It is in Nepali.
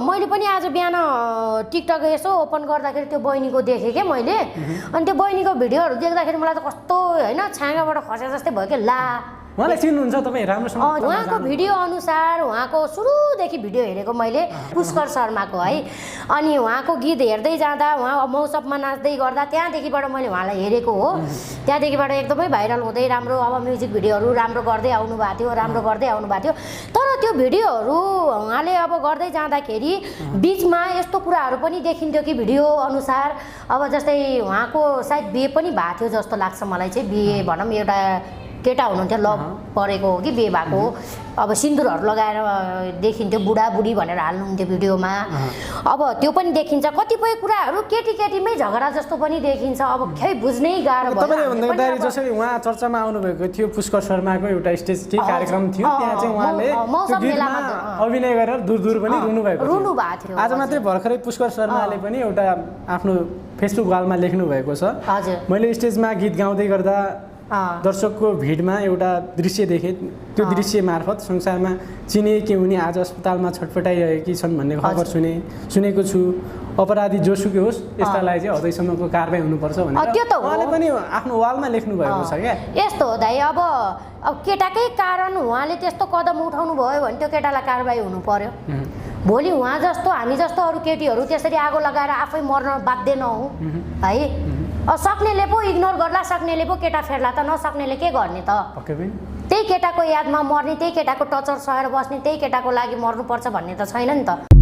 मैले पनि आज बिहान टिकटक यसो ओपन गर्दाखेरि त्यो बहिनीको देखेँ के मैले अनि त्यो बहिनीको भिडियोहरू देख्दाखेरि मलाई त कस्तो हैन छाँगाबाट खसे जस्तै भयो के ला उहाँलाई चिन्नुहुन्छ तपाईँ राम्रोसँग उहाँको भिडियो अनुसार उहाँको सुरुदेखि भिडियो हेरेको मैले पुष्कर शर्माको है अनि उहाँको गीत हेर्दै जाँदा उहाँ मौसममा नाच्दै गर्दा त्यहाँदेखिबाट मैले उहाँलाई हेरेको हो त्यहाँदेखिबाट एकदमै भाइरल हुँदै राम्रो अब म्युजिक भिडियोहरू राम्रो गर्दै आउनु भएको थियो राम्रो गर्दै आउनु भएको थियो तर त्यो भिडियोहरू उहाँले अब गर्दै जाँदाखेरि बिचमा यस्तो कुराहरू पनि देखिन्थ्यो कि भिडियो अनुसार अब जस्तै उहाँको सायद बिहे पनि भएको थियो जस्तो लाग्छ मलाई चाहिँ बिहे भनौँ एउटा केटा हुनुहुन्थ्यो लभ परेको हो कि बिहे भएको हो अब सिन्दुरहरू लगाएर देखिन्थ्यो बुढाबुढी भनेर हाल्नुहुन्थ्यो भिडियोमा अब त्यो पनि देखिन्छ कतिपय कुराहरू केटी केटीमै झगडा जस्तो पनि देखिन्छ अब खै बुझ्नै गाह्रो भयो जसरी उहाँ चर्चामा आउनुभएको थियो पुष्कर शर्माको एउटा स्टेज कार्यक्रम थियो त्यहाँ चाहिँ उहाँले अभिनय गरेर दूर दूर पनि रुनु भएको थियो आज मात्रै भर्खरै पुष्कर शर्माले पनि एउटा आफ्नो फेसबुक वालमा लेख्नु भएको छ मैले स्टेजमा गीत गाउँदै गर्दा दर्शकको भिडमा एउटा दृश्य देखेँ त्यो दृश्य मार्फत संसारमा चिने कि उनी आज अस्पतालमा छटपटाइरहेकी छन् भन्ने खबर सुनेको छु अपराधी जोसुकै होस् यस्तालाई चाहिँ हदैसम्मको कारबाही हुनुपर्छ भनेर उहाँले पनि आफ्नो वालमा लेख्नु भएको छ क्या यस्तो हो दाइ अब केटाकै कारण उहाँले त्यस्तो कदम उठाउनु भयो भने त्यो केटालाई कारबाही हुनु पर्यो भोलि उहाँ जस्तो हामी जस्तो अरू केटीहरू त्यसरी आगो लगाएर आफै मर्न बाध्य नहौँ है सक्नेले पो इग्नोर गर्ला सक्नेले पो केटा फेर्ला त नसक्नेले के गर्ने त त्यही केटाको यादमा मर्ने त्यही केटाको टर्चर सहेर बस्ने त्यही केटाको लागि मर्नुपर्छ भन्ने त छैन नि त।